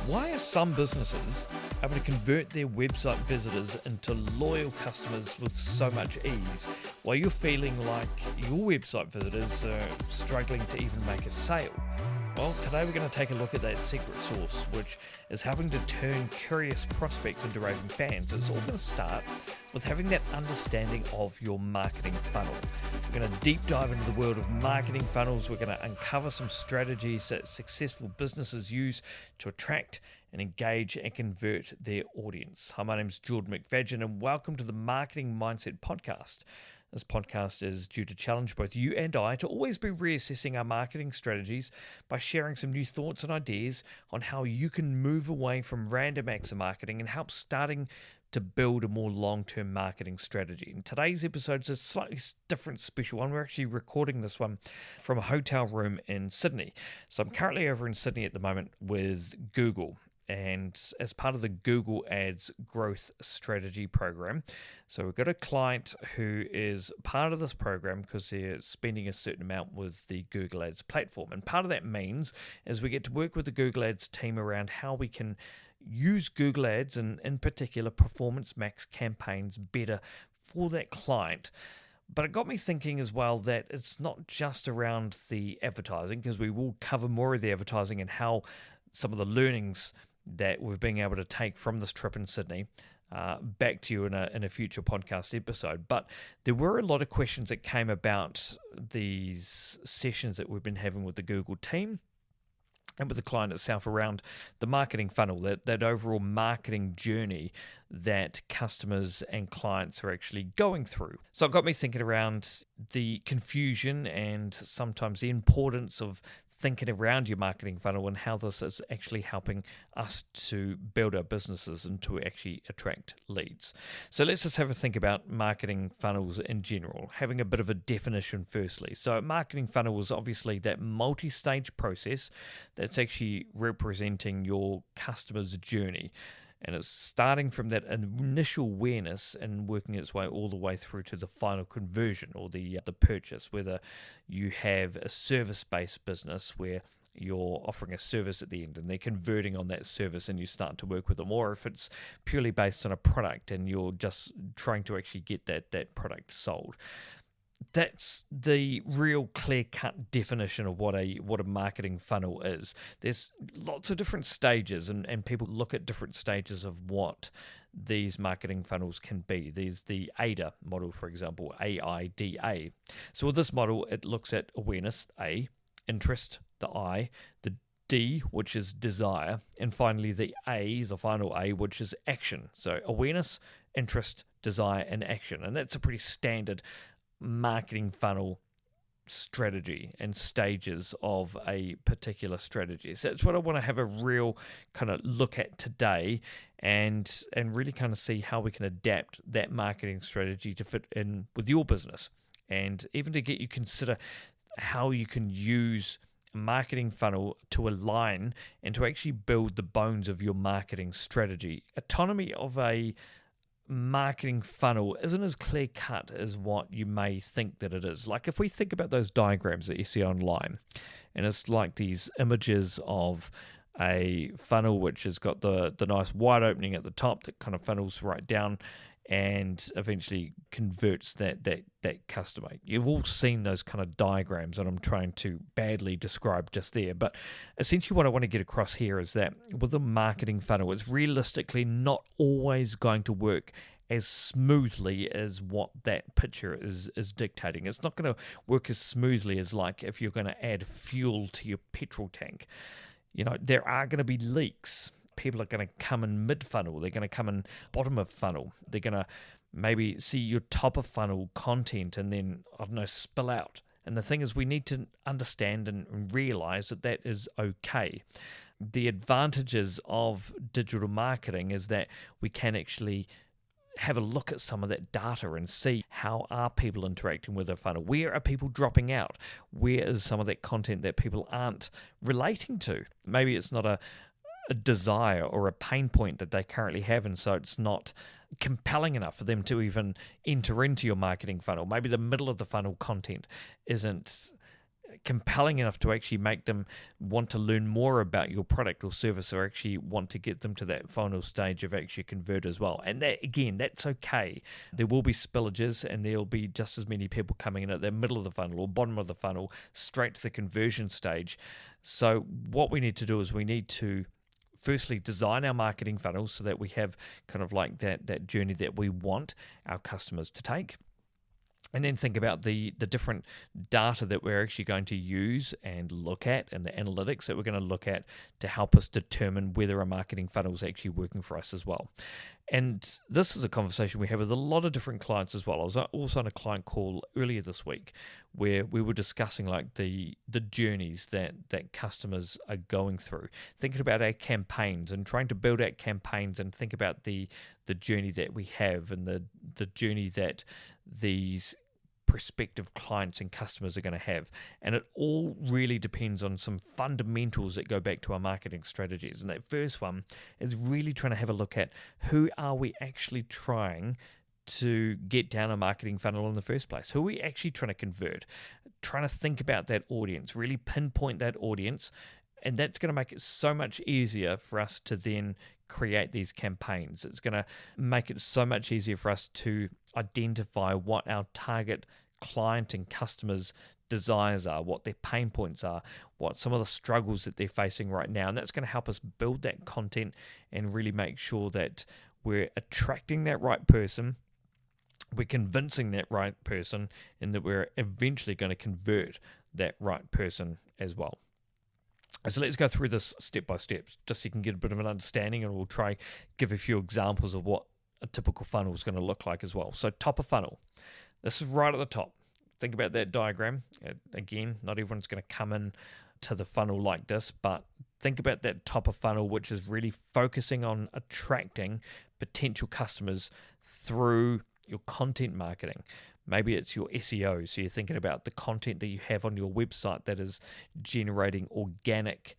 Why are some businesses able to convert their website visitors into loyal customers with so much ease, while you're feeling like your website visitors are struggling to even make a sale? Well, today we're going to take a look at that secret sauce, which is helping to turn curious prospects into raving fans. It's all going to start with having that understanding of your marketing funnel. We're going to deep dive into the world of marketing funnels. We're going to uncover some strategies that successful businesses use to attract and engage and convert their audience. Hi, my name's Jordan McFadgen, and welcome to the Marketing Mindset Podcast. This podcast is due to challenge both you and I to always be reassessing our marketing strategies by sharing some new thoughts and ideas on how you can move away from random acts of marketing and help starting to build a more long-term marketing strategy. And today's episode is a slightly different, special one. We're actually recording this one from a hotel room in Sydney. So I'm currently over in Sydney at the moment with Google, and as part of the Google Ads Growth Strategy Program. So we've got a client who is part of this program because they're spending a certain amount with the Google Ads platform. And part of that means is we get to work with the Google Ads team around how we can use Google Ads and in particular Performance Max campaigns better for that client. But it got me thinking as well that it's not just around the advertising, because we will cover more of the advertising and how some of the learnings that we've been able to take from this trip in Sydney back to you in a future podcast episode. But there were a lot of questions that came about these sessions that we've been having with the Google team and with the client itself around the marketing funnel, that overall marketing journey that customers and clients are actually going through. So it got me thinking around the confusion and sometimes the importance of thinking around your marketing funnel and how this is actually helping us to build our businesses and to actually attract leads. So let's just have a think about marketing funnels in general, having a bit of a definition firstly. So marketing funnel is obviously that multi-stage process that's actually representing your customer's journey. And it's starting from that initial awareness and working its way all the way through to the final conversion or the purchase, whether you have a service-based business where you're offering a service at the end and they're converting on that service and you start to work with them, or if it's purely based on a product and you're just trying to actually get that product sold. That's the real clear-cut definition of what a marketing funnel is. There's lots of different stages, and people look at different stages of what these marketing funnels can be. There's the AIDA model, for example, AIDA. So with this model, it looks at awareness, A, interest, the I, the D, which is desire, and finally the A, the final A, which is action. So awareness, interest, desire, and action. And that's a pretty standard marketing funnel strategy and stages of a particular strategy. So that's what I want to have a real kind of look at today and really kind of see how we can adapt that marketing strategy to fit in with your business, and even to get you consider how you can use a marketing funnel to align and to actually build the bones of your marketing strategy. Autonomy of a marketing funnel isn't as clear cut as what you may think that it is. Like if we think about those diagrams that you see online, and it's like these images of a funnel which has got the nice wide opening at the top that kind of funnels right down and eventually converts that customer. You've all seen those kind of diagrams that I'm trying to badly describe just there. But essentially what I want to get across here is that with a marketing funnel, it's realistically not always going to work as smoothly as what that picture is dictating. It's not going to work as smoothly as like if you're going to add fuel to your petrol tank. You know, there are going to be leaks. People are going to come in mid-funnel. They're going to come in bottom of funnel. They're going to maybe see your top of funnel content and then, I don't know, spill out. And the thing is, we need to understand and realize that that is okay. The advantages of digital marketing is that we can actually have a look at some of that data and see how are people interacting with their funnel. Where are people dropping out? Where is some of that content that people aren't relating to? Maybe it's not a desire or a pain point that they currently have, and so it's not compelling enough for them to even enter into your marketing funnel. Maybe the middle of the funnel content isn't compelling enough to actually make them want to learn more about your product or service, or actually want to get them to that final stage of actually convert as well. And that, again, that's okay. There will be spillages, and there'll be just as many people coming in at the middle of the funnel or bottom of the funnel straight to the conversion stage. So what we need to do is we need to firstly design our marketing funnels so that we have kind of like that journey that we want our customers to take. And then think about the different data that we're actually going to use and look at, and the analytics that we're going to look at to help us determine whether a marketing funnel is actually working for us as well. And this is a conversation we have with a lot of different clients as well. I was also on a client call earlier this week where we were discussing like the journeys that customers are going through, thinking about our campaigns and trying to build out campaigns, and think about the journey that we have, and the journey that these prospective clients and customers are going to have. And it all really depends on some fundamentals that go back to our marketing strategies. And that first one is really trying to have a look at who are we actually trying to get down a marketing funnel in the first place? Who are we actually trying to convert? Trying to think about that audience, really pinpoint that audience. And that's going to make it so much easier for us to then create these campaigns. It's going to make it so much easier for us to identify what our target client and customers' desires are, what their pain points are, what some of the struggles that they're facing right now. And that's going to help us build that content and really make sure that we're attracting that right person, we're convincing that right person, and that we're eventually going to convert that right person as well. So let's go through this step by step, just so you can get a bit of an understanding, and we'll try give a few examples of what a typical funnel is going to look like as well. So top of funnel, this is right at the top. Think about that diagram. Again, not everyone's going to come in to the funnel like this, but think about that top of funnel, which is really focusing on attracting potential customers through your content marketing. Maybe it's your SEO, so you're thinking about the content that you have on your website that is generating organic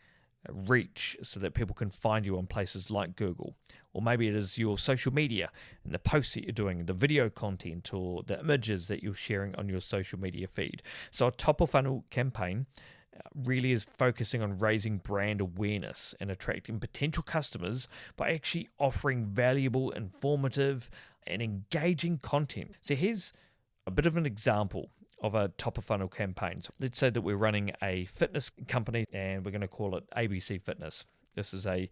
reach so that people can find you on places like Google. Or maybe it is your social media and the posts that you're doing, the video content or the images that you're sharing on your social media feed. So a top of funnel campaign really is focusing on raising brand awareness and attracting potential customers by actually offering valuable, informative, and engaging content. So here's a bit of an example of a top of funnel campaign. So let's say that we're running a fitness company and we're going to call it ABC Fitness. This is a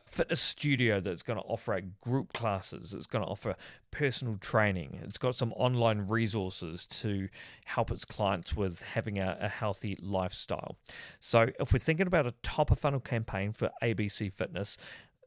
fitness studio that's going to offer group classes. It's going to offer personal training. It's got some online resources to help its clients with having a healthy lifestyle. So if we're thinking about a top of funnel campaign for ABC Fitness,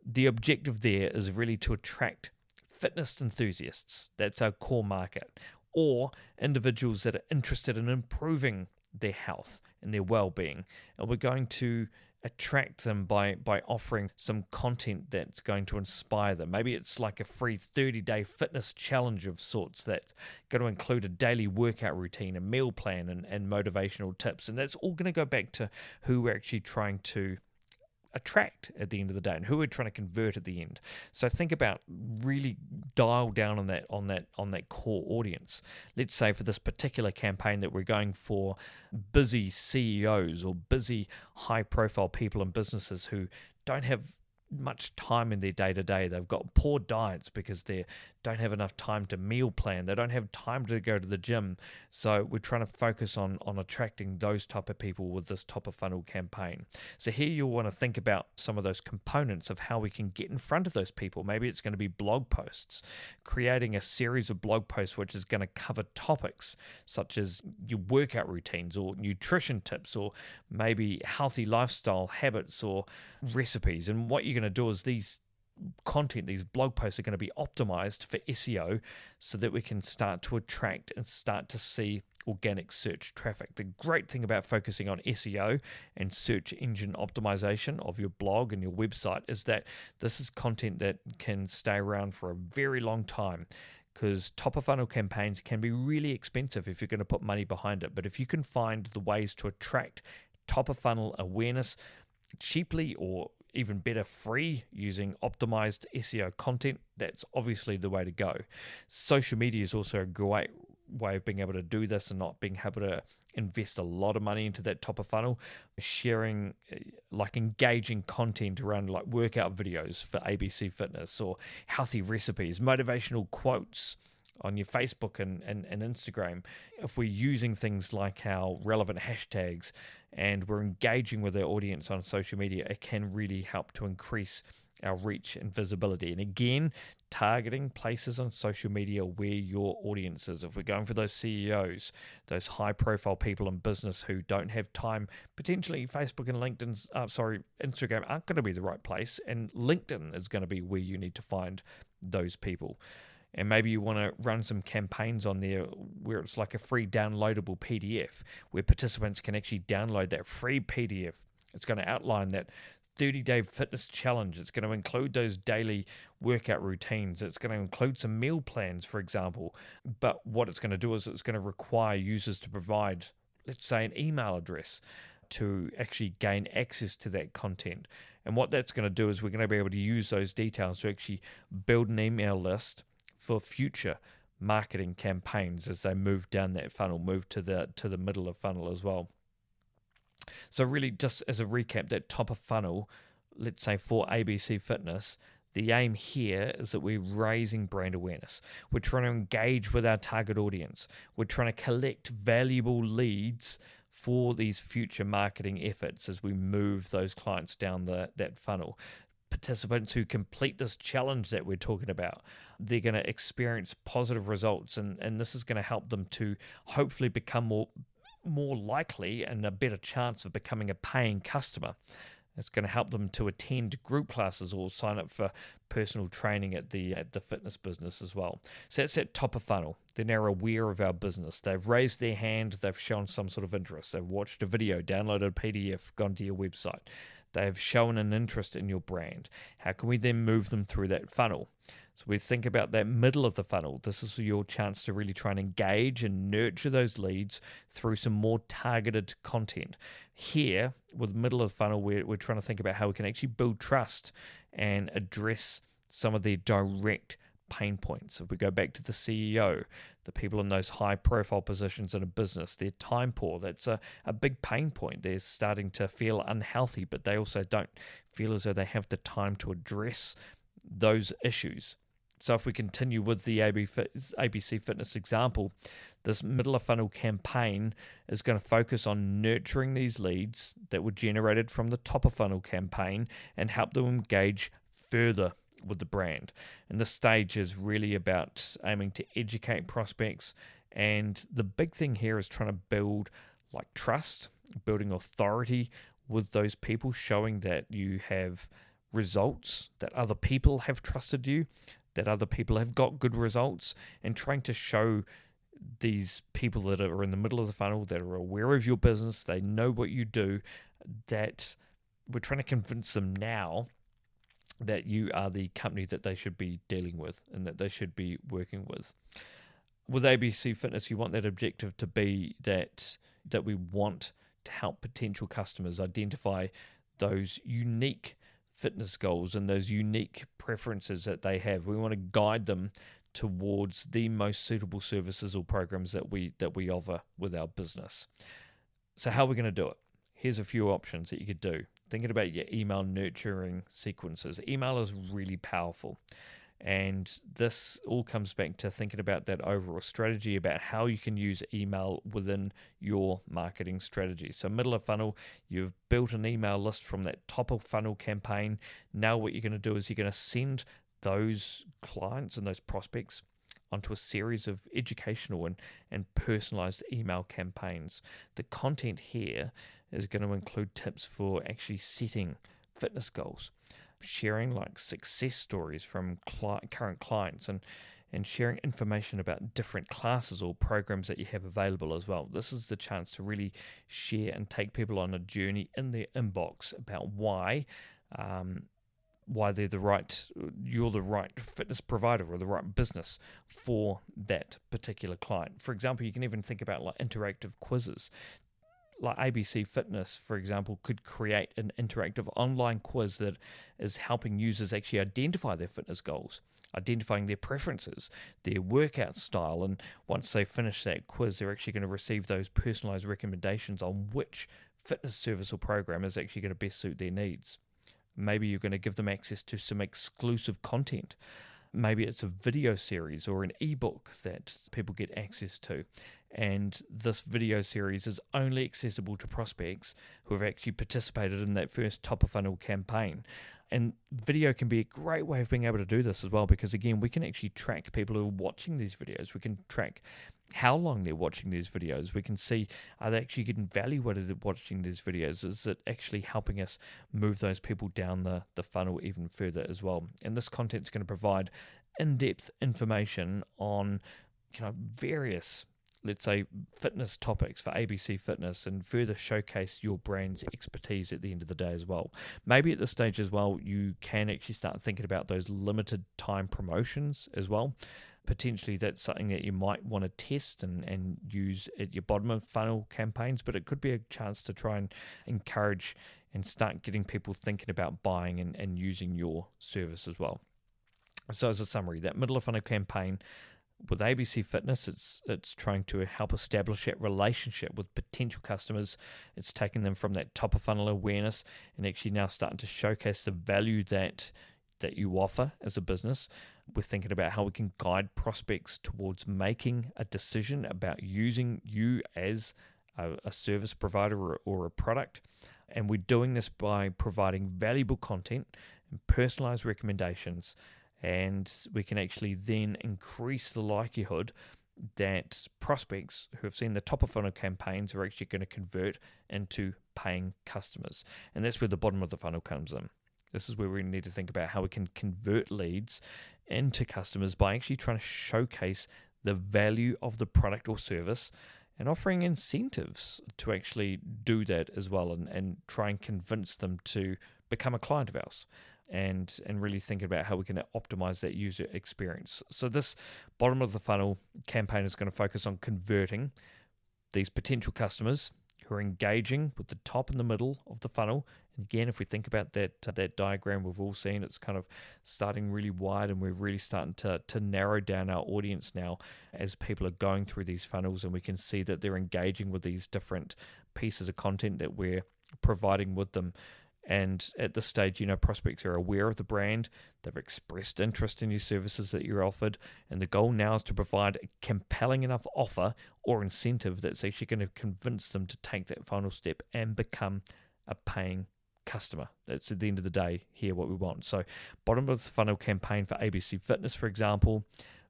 the objective there is really to attract fitness enthusiasts. That's our core market. Or individuals that are interested in improving their health and their well-being. And we're going to attract them by offering some content that's going to inspire them. Maybe it's like a free 30-day fitness challenge of sorts that's going to include a daily workout routine, a meal plan, and motivational tips. And that's all going to go back to who we're actually trying to attract at the end of the day and who we're trying to convert at the end. So think about really dial down on that core audience. Let's say for this particular campaign that we're going for busy CEOs or busy high profile people and businesses who don't have much time in their day-to-day. They've got poor diets because they don't have enough time to meal plan. They don't have time to go to the gym. So we're trying to focus on attracting those type of people with this top of funnel campaign. So here you'll want to think about some of those components of how we can get in front of those people. Maybe it's going to be blog posts, creating a series of blog posts which is going to cover topics such as your workout routines or nutrition tips or maybe healthy lifestyle habits or recipes. And what you're going to do is these blog posts are going to be optimized for SEO so that we can start to attract and start to see organic search traffic. The great thing about focusing on SEO and search engine optimization of your blog and your website is that this is content that can stay around for a very long time, because top of funnel campaigns can be really expensive if you're going to put money behind it. But if you can find the ways to attract top of funnel awareness cheaply or even better free using optimized SEO content, that's obviously the way to go. Social media is also a great way of being able to do this and not being able to invest a lot of money into that top of funnel, sharing like engaging content around like workout videos for ABC Fitness or healthy recipes, motivational quotes on your Facebook and Instagram. If we're using things like our relevant hashtags and we're engaging with our audience on social media, it can really help to increase our reach and visibility. And again, targeting places on social media where your audience is. If we're going for those CEOs, those high profile people in business who don't have time, potentially Facebook and Instagram aren't going to be the right place, and LinkedIn is going to be where you need to find those people. And maybe you want to run some campaigns on there where it's like a free downloadable PDF where participants can actually download that free PDF. It's going to outline that 30-day fitness challenge. It's going to include those daily workout routines. It's going to include some meal plans, for example. But what it's going to do is it's going to require users to provide, let's say, an email address to actually gain access to that content. And what that's going to do is we're going to be able to use those details to actually build an email list for future marketing campaigns as they move down that funnel, move to the middle of funnel as well. So really, just as a recap, that top of funnel, let's say for ABC Fitness, the aim here is that we're raising brand awareness. We're trying to engage with our target audience. We're trying to collect valuable leads for these future marketing efforts as we move those clients down that funnel. Participants who complete this challenge that we're talking about, they're going to experience positive results, and this is going to help them to hopefully become more likely and a better chance of becoming a paying customer. It's going to help them to attend group classes or sign up for personal training at the fitness business as well. So that's that top of funnel. They're now aware of our business. They've raised their hand. They've shown some sort of interest. They've watched a video, downloaded a PDF, gone to your website. They've shown an interest in your brand. How can we then move them through that funnel? So we think about that middle of the funnel. This is your chance to really try and engage and nurture those leads through some more targeted content. Here, with middle of the funnel, we're trying to think about how we can actually build trust and address some of their direct pain points. If we go back to the CEO, the people in those high profile positions in a business, they're time poor. That's a big pain point. They're starting to feel unhealthy, but they also don't feel as though they have the time to address those issues. So if we continue with the ABC Fitness example, this middle of funnel campaign is going to focus on nurturing these leads that were generated from the top of funnel campaign and help them engage further with the brand. And this stage is really about aiming to educate prospects. And the big thing here is trying to build like trust, building authority with those people, showing that you have results, that other people have trusted you, that other people have got good results, and trying to show these people that are in the middle of the funnel, that are aware of your business, they know what you do, that we're trying to convince them now that you are the company that they should be dealing with and that they should be working with. With ABC Fitness, you want that objective to be that we want to help potential customers identify those unique fitness goals and those unique preferences that they have. We want to guide them towards the most suitable services or programs that we offer with our business. So how are we going to do it? Here's a few options that you could do. Thinking about your email nurturing sequences. Email is really powerful. And this all comes back to thinking about that overall strategy about how you can use email within your marketing strategy. So middle of funnel, you've built an email list from that top of funnel campaign. Now what you're going to do is you're going to send those clients and those prospects onto a series of educational and personalized email campaigns. The content here is going to include tips for actually setting fitness goals, sharing like success stories from current clients, and sharing information about different classes or programs that you have available as well. This is the chance to really share and take people on a journey in their inbox about why you're the right fitness provider or the right business for that particular client. For example, you can even think about like interactive quizzes. Like ABC Fitness, for example, could create an interactive online quiz that is helping users actually identify their fitness goals, identifying their preferences, their workout style, and once they finish that quiz, they're actually going to receive those personalized recommendations on which fitness service or program is actually going to best suit their needs. Maybe you're going to give them access to some exclusive content. Maybe it's a video series or an ebook that people get access to. And this video series is only accessible to prospects who have actually participated in that first top of funnel campaign. And video can be a great way of being able to do this as well, because again, we can actually track people who are watching these videos. We can track how long they're watching these videos. We can see, are they actually getting value out of watching these videos? Is it actually helping us move those people down the funnel even further as well? And this content is going to provide in-depth information on various, let's say, fitness topics for ABC Fitness, and further showcase your brand's expertise at the end of the day as well. Maybe at this stage as well, you can actually start thinking about those limited time promotions as well. Potentially that's something that you might want to test and use at your bottom of funnel campaigns, but it could be a chance to try and encourage and start getting people thinking about buying and using your service as well. So as a summary, that middle of funnel campaign with ABC Fitness, it's trying to help establish that relationship with potential customers. It's taking them from that top of funnel awareness and actually now starting to showcase the value that you offer as a business. We're thinking about how we can guide prospects towards making a decision about using you as a service provider or a product. And we're doing this by providing valuable content and personalized recommendations. And we can actually then increase the likelihood that prospects who have seen the top of funnel campaigns are actually going to convert into paying customers. And that's where the bottom of the funnel comes in. This is where we need to think about how we can convert leads into customers by actually trying to showcase the value of the product or service and offering incentives to actually do that as well, and try and convince them to become a client of ours. And really thinking about how we can optimize that user experience. So this bottom of the funnel campaign is going to focus on converting these potential customers who are engaging with the top and the middle of the funnel. And again, if we think about that diagram we've all seen, it's kind of starting really wide, and we're really starting to narrow down our audience now as people are going through these funnels, and we can see that they're engaging with these different pieces of content that we're providing with them. And at this stage, prospects are aware of the brand, they've expressed interest in your services that you're offered, and the goal now is to provide a compelling enough offer or incentive that's actually going to convince them to take that final step and become a paying customer. That's at the end of the day here what we want. So bottom of the funnel campaign for ABC Fitness, for example,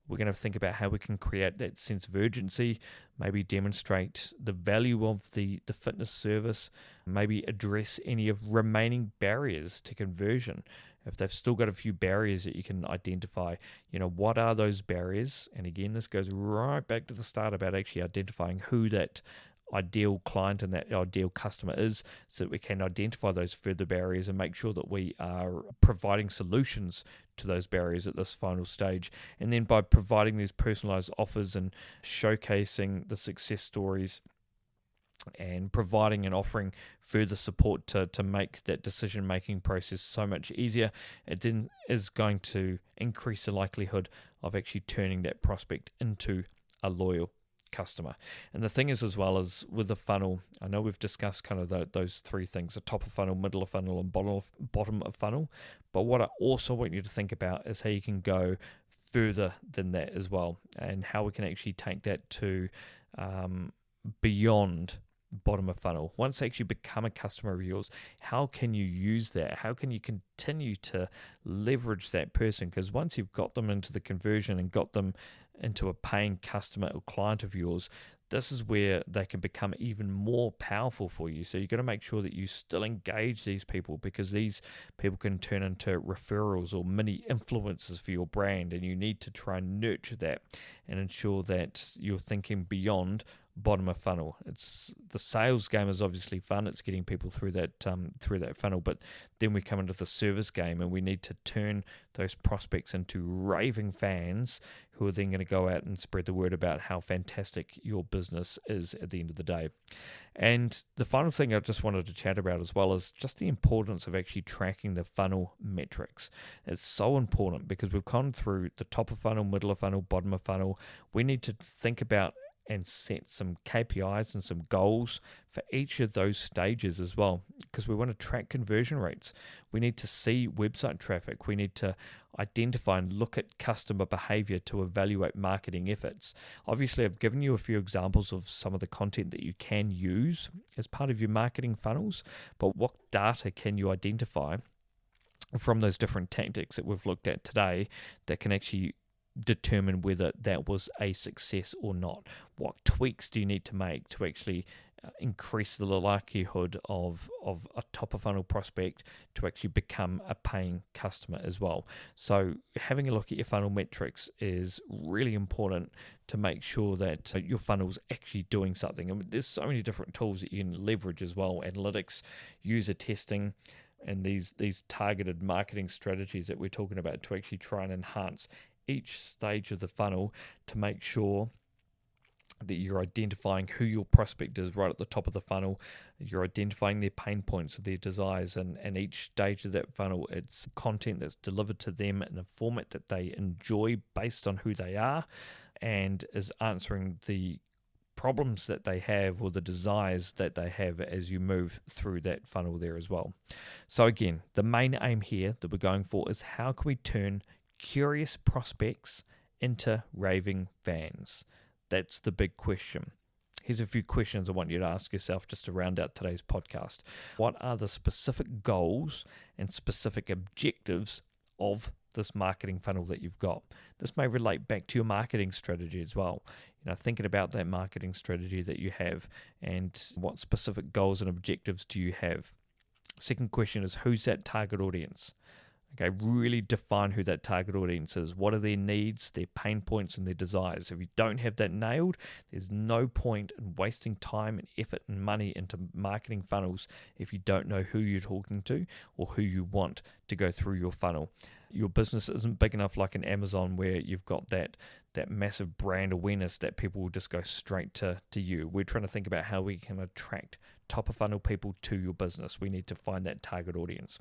we're going to think about how we can create that sense of urgency, maybe demonstrate the value of the fitness service, maybe address any of remaining barriers to conversion. If they've still got a few barriers that you can identify, what are those barriers? And again, this goes right back to the start about actually identifying who that ideal client and that ideal customer is, so that we can identify those further barriers and make sure that we are providing solutions to those barriers at this final stage. And then by providing these personalized offers and showcasing the success stories and providing and offering further support to make that decision-making process so much easier, it then is going to increase the likelihood of actually turning that prospect into a loyal customer. And the thing is, as well as with the funnel, I know we've discussed kind of those three things: the top of funnel, middle of funnel, and bottom of funnel. But what I also want you to think about is how you can go further than that as well, and how we can actually take that to beyond bottom of funnel. Once they actually become a customer of yours, how can you use that? How can you continue to leverage that person? Because once you've got them into the conversion and got them into a paying customer or client of yours, this is where they can become even more powerful for you. So you've got to make sure that you still engage these people, because these people can turn into referrals or mini influencers for your brand, and you need to try and nurture that and ensure that you're thinking beyond bottom of funnel. It's the sales game is obviously fun. It's getting people through that funnel, but then we come into the service game, and we need to turn those prospects into raving fans who are then going to go out and spread the word about how fantastic your business is at the end of the day. And the final thing I just wanted to chat about as well is just the importance of actually tracking the funnel metrics. It's so important because we've gone through the top of funnel, middle of funnel, bottom of funnel. We need to think about and set some KPIs and some goals for each of those stages as well, because we want to track conversion rates. We need to see website traffic. We need to identify and look at customer behavior to evaluate marketing efforts. Obviously, I've given you a few examples of some of the content that you can use as part of your marketing funnels, but what data can you identify from those different tactics that we've looked at today that can actually determine whether that was a success or not? What tweaks do you need to make to actually increase the likelihood of a top of funnel prospect to actually become a paying customer as well? So having a look at your funnel metrics is really important to make sure that your funnel's actually doing something. And there's so many different tools that you can leverage as well: analytics, user testing, and these targeted marketing strategies that we're talking about to actually try and enhance each stage of the funnel to make sure that you're identifying who your prospect is right at the top of the funnel. You're identifying their pain points, their desires, and each stage of that funnel, it's content that's delivered to them in a format that they enjoy based on who they are and is answering the problems that they have or the desires that they have as you move through that funnel there as well. So again, the main aim here that we're going for is how can we turn curious prospects into raving fans? That's the big question. Here's a few questions I want you to ask yourself just to round out today's podcast. What are the specific goals and specific objectives of this marketing funnel that you've got? This may relate back to your marketing strategy as well. Thinking about that marketing strategy that you have and what specific goals and objectives do you have? Second question is, who's that target audience? Okay, really define who that target audience is. What are their needs, their pain points, and their desires? If you don't have that nailed, there's no point in wasting time and effort and money into marketing funnels if you don't know who you're talking to or who you want to go through your funnel. Your business isn't big enough like an Amazon where you've got that massive brand awareness that people will just go straight to you. We're trying to think about how we can attract top of funnel people to your business. We need to find that target audience.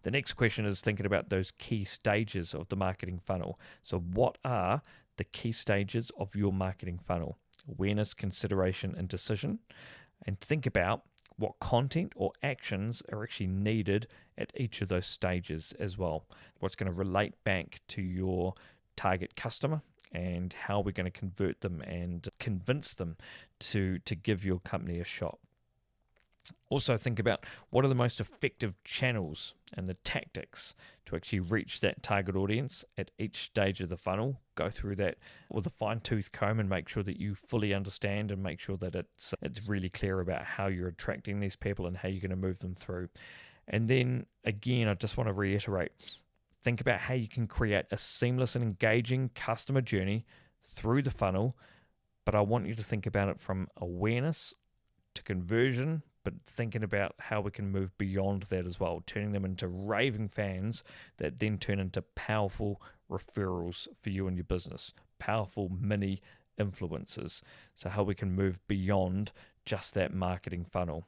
The next question is thinking about those key stages of the marketing funnel. So what are the key stages of your marketing funnel? Awareness, consideration, and decision. And think about what content or actions are actually needed at each of those stages as well. What's going to relate back to your target customer and how we're going to convert them and convince them to give your company a shot. Also think about what are the most effective channels and the tactics to actually reach that target audience at each stage of the funnel. Go through that with a fine-tooth comb and make sure that you fully understand and make sure that it's really clear about how you're attracting these people and how you're going to move them through. And then again, I just want to reiterate, think about how you can create a seamless and engaging customer journey through the funnel, but I want you to think about it from awareness to conversion, but thinking about how we can move beyond that as well, turning them into raving fans that then turn into powerful referrals for you and your business, powerful mini influencers. So how we can move beyond just that marketing funnel.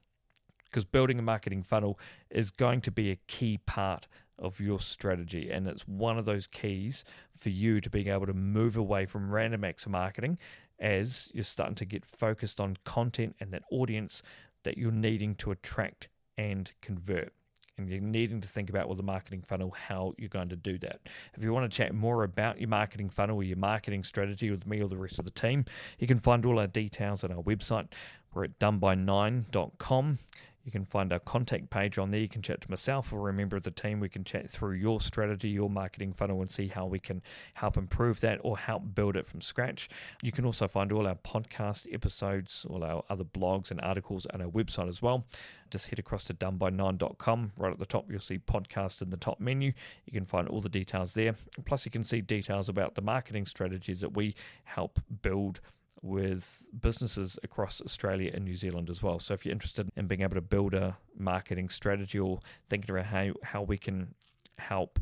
Because building a marketing funnel is going to be a key part of your strategy, and it's one of those keys for you to being able to move away from random acts of marketing as you're starting to get focused on content and that audience that you're needing to attract and convert. And you're needing to think about with the marketing funnel how you're going to do that. If you want to chat more about your marketing funnel or your marketing strategy with me or the rest of the team, you can find all our details on our website. We're at doneby9.com. You can find our contact page on there. You can chat to myself or a member of the team. We can chat through your strategy, your marketing funnel, and see how we can help improve that or help build it from scratch. You can also find all our podcast episodes, all our other blogs and articles on our website as well. Just head across to doneby9.com. Right at the top, you'll see podcast in the top menu. You can find all the details there. Plus, you can see details about the marketing strategies that we help build with businesses across Australia and New Zealand as well. So if you're interested in being able to build a marketing strategy or thinking around how we can help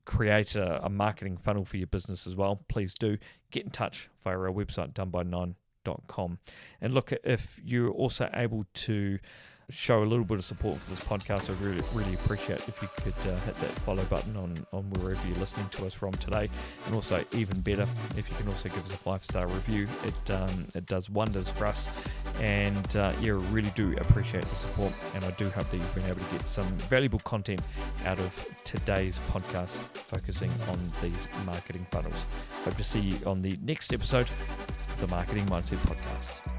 create a marketing funnel for your business as well, please do get in touch via our website, doneby9.com. And look, if you're also able to show a little bit of support for this podcast, I'd really appreciate if you could hit that follow button on wherever you're listening to us from today. And also, even better, if you can also give us a 5-star review. It does wonders for us, and really do appreciate the support. And I do hope that you've been able to get some valuable content out of today's podcast focusing on these marketing funnels. Hope to see you on the next episode of the Marketing Mindset Podcast.